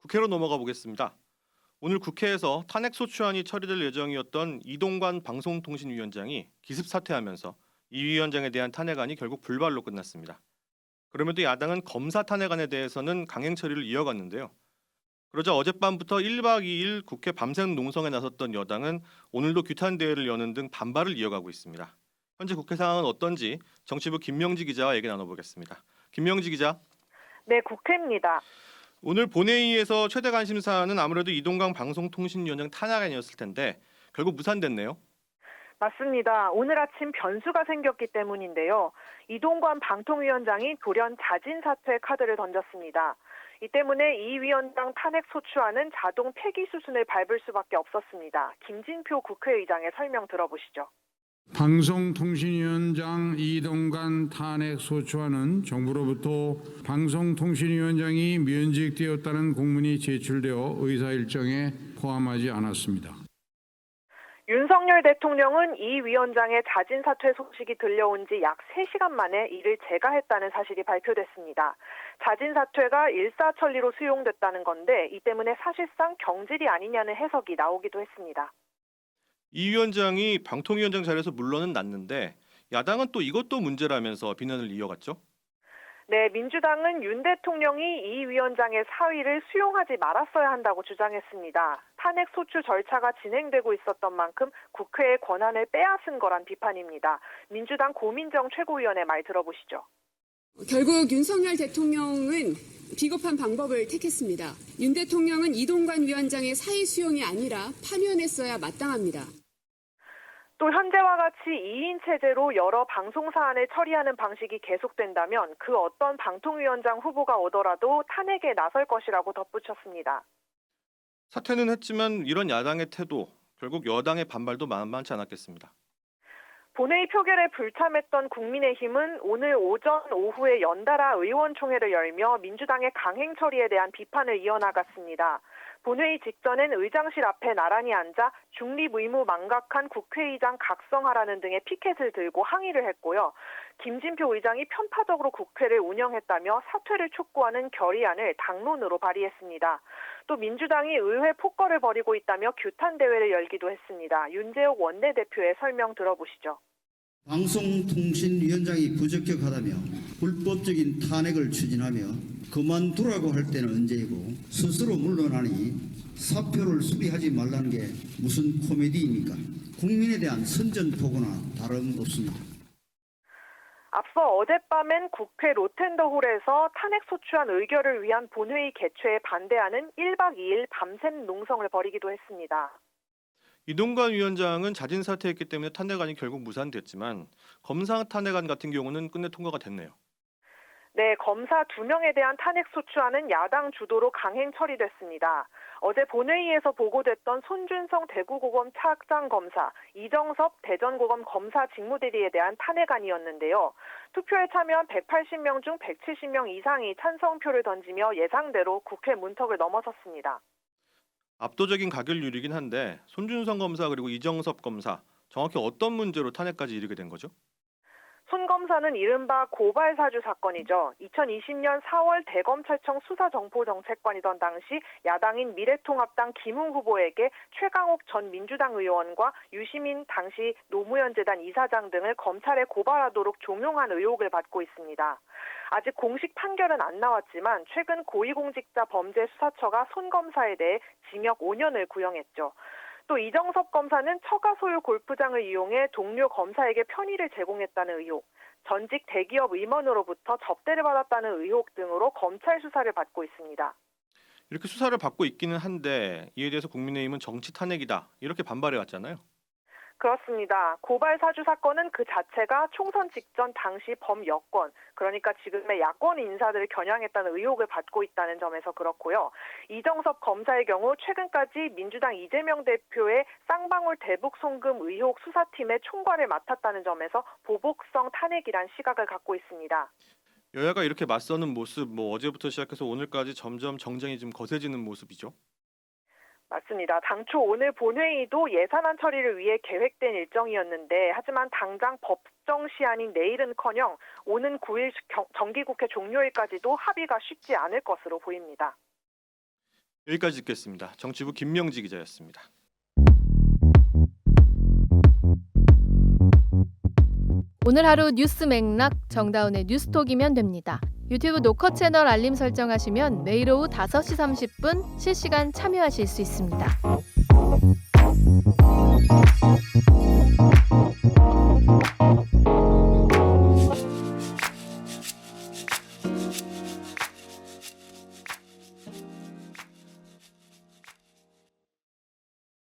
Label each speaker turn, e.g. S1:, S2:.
S1: 국회로 넘어가 보겠습니다. 오늘 국회에서 탄핵소추안이 처리될 예정이었던 이동관 방송통신위원장이 기습 사퇴하면서 이 위원장에 대한 탄핵안이 결국 불발로 끝났습니다. 그럼에도 야당은 검사 탄핵안에 대해서는 강행 처리를 이어갔는데요. 그러자 어젯밤부터 1박 2일 국회 밤샘 농성에 나섰던 여당은 오늘도 규탄 대회를 여는 등 반발을 이어가고 있습니다. 현재 국회 상황은 어떤지 정치부 김명지 기자와 얘기 나눠보겠습니다. 김명지 기자.
S2: 네, 국회입니다.
S1: 오늘 본회의에서 최대 관심사는 아무래도 이동관 방송통신위원장 탄핵안이었을 텐데 결국 무산됐네요.
S2: 맞습니다. 오늘 아침 변수가 생겼기 때문인데요. 이동관 방통위원장이 돌연 자진 사퇴 카드를 던졌습니다. 이 때문에 이 위원장 탄핵 소추안은 자동 폐기 수순을 밟을 수밖에 없었습니다. 김진표 국회의장의 설명 들어보시죠.
S3: 방송통신위원장 이동관 탄핵 소추안은 정부로부터 방송통신위원장이 면직되었다는 공문이 제출되어 의사 일정에 포함하지 않았습니다.
S2: 윤석열 대통령은 이 위원장의 자진 사퇴 소식이 들려온 지 약 3시간 만에 이를 재가했다는 사실이 발표됐습니다. 자진 사퇴가 일사천리로 수용됐다는 건데 이 때문에 사실상 경질이 아니냐는 해석이 나오기도 했습니다.
S1: 이 위원장이 방통위원장 자리에서 물러는 났는데 야당은 또 이것도 문제라면서 비난을 이어갔죠.
S2: 네, 민주당은 윤 대통령이 이 위원장의 사의를 수용하지 말았어야 한다고 주장했습니다. 탄핵 소추 절차가 진행되고 있었던 만큼 국회의 권한을 빼앗은 거란 비판입니다. 민주당 고민정 최고위원의 말 들어보시죠.
S4: 결국 윤석열 대통령은 비겁한 방법을 택했습니다. 윤 대통령은 이동관 위원장의 사의 수용이 아니라 파면했어야 마땅합니다.
S2: 또 현재와 같이 2인 체제로 여러 방송 사안을 처리하는 방식이 계속된다면 그 어떤 방통위원장 후보가 오더라도 탄핵에 나설 것이라고 덧붙였습니다.
S1: 사퇴는 했지만 이런 야당의 태도, 결국 여당의 반발도 만만치 않았겠습니다.
S2: 본회의 표결에 불참했던 국민의힘은 오늘 오전 오후에 연달아 의원총회를 열며 민주당의 강행 처리에 대한 비판을 이어나갔습니다. 본회의 직전엔 의장실 앞에 나란히 앉아 중립 의무 망각한 국회의장 각성하라는 등의 피켓을 들고 항의를 했고요. 김진표 의장이 편파적으로 국회를 운영했다며 사퇴를 촉구하는 결의안을 당론으로 발의했습니다. 또 민주당이 의회 폭거를 벌이고 있다며 규탄 대회를 열기도 했습니다. 윤재옥 원내대표의 설명 들어보시죠.
S5: 방송통신위원장이 부적격하다며 불법적인 탄핵을 추진하며 그만두라고 할 때는 언제이고 스스로 물러나니 사표를 수리하지 말라는 게 무슨 코미디입니까? 국민에 대한 선전포고나 다름없습니다.
S2: 앞서 어젯밤엔 국회 로텐더홀에서 탄핵소추안 의결을 위한 본회의 개최에 반대하는 1박 2일 밤샘 농성을 벌이기도 했습니다.
S1: 이동관 위원장은 자진 사퇴했기 때문에 탄핵안이 결국 무산됐지만 검사 탄핵안 같은 경우는 끝내 통과가 됐네요.
S2: 네, 검사 2명에 대한 탄핵소추안은 야당 주도로 강행 처리됐습니다. 어제 본회의에서 보고됐던 손준성 대구고검 차장검사, 이정섭 대전고검 검사 직무대리에 대한 탄핵안이었는데요. 투표에 참여한 180명 중 170명 이상이 찬성표를 던지며 예상대로 국회 문턱을 넘어섰습니다.
S1: 압도적인 가결률이긴 한데 손준성 검사 그리고 이정섭 검사 정확히 어떤 문제로 탄핵까지 이르게 된 거죠?
S2: 손 검사는 이른바 고발 사주 사건이죠. 2020년 4월 대검찰청 수사정보정책관이던 당시 야당인 미래통합당 김웅 후보에게 최강욱 전 민주당 의원과 유시민 당시 노무현재단 이사장 등을 검찰에 고발하도록 종용한 의혹을 받고 있습니다. 아직 공식 판결은 안 나왔지만 최근 고위공직자범죄수사처가 손 검사에 대해 징역 5년을 구형했죠. 또 이정섭 검사는 처가 소유 골프장을 이용해 동료 검사에게 편의를 제공했다는 의혹, 전직 대기업 임원으로부터 접대를 받았다는 의혹 등으로 검찰 수사를 받고 있습니다.
S1: 이렇게 수사를 받고 있기는 한데 이에 대해서 국민의힘은 정치 탄핵이다 이렇게 반발해 왔잖아요.
S2: 그렇습니다. 고발 사주 사건은 그 자체가 총선 직전 당시 범여권, 그러니까 지금의 야권 인사들을 겨냥했다는 의혹을 받고 있다는 점에서 그렇고요. 이정섭 검사의 경우 최근까지 민주당 이재명 대표의 쌍방울 대북 송금 의혹 수사팀의 총괄을 맡았다는 점에서 보복성 탄핵이란 시각을 갖고 있습니다.
S1: 여야가 이렇게 맞서는 모습, 어제부터 시작해서 오늘까지 점점 정쟁이 좀 거세지는 모습이죠.
S2: 맞습니다. 당초 오늘 본회의도 예산안 처리를 위해 계획된 일정이었는데 하지만 당장 법정 시한인 내일은커녕 오는 9일 정기국회 종료일까지도 합의가 쉽지 않을 것으로 보입니다.
S1: 여기까지 듣겠습니다. 정치부 김명지 기자였습니다.
S6: 오늘 하루 뉴스 맥락 정다운의 뉴스톡이면 됩니다. 유튜브 노컷 채널 알림 설정하시면 매일 오후 5시 30분 실시간 참여하실 수 있습니다.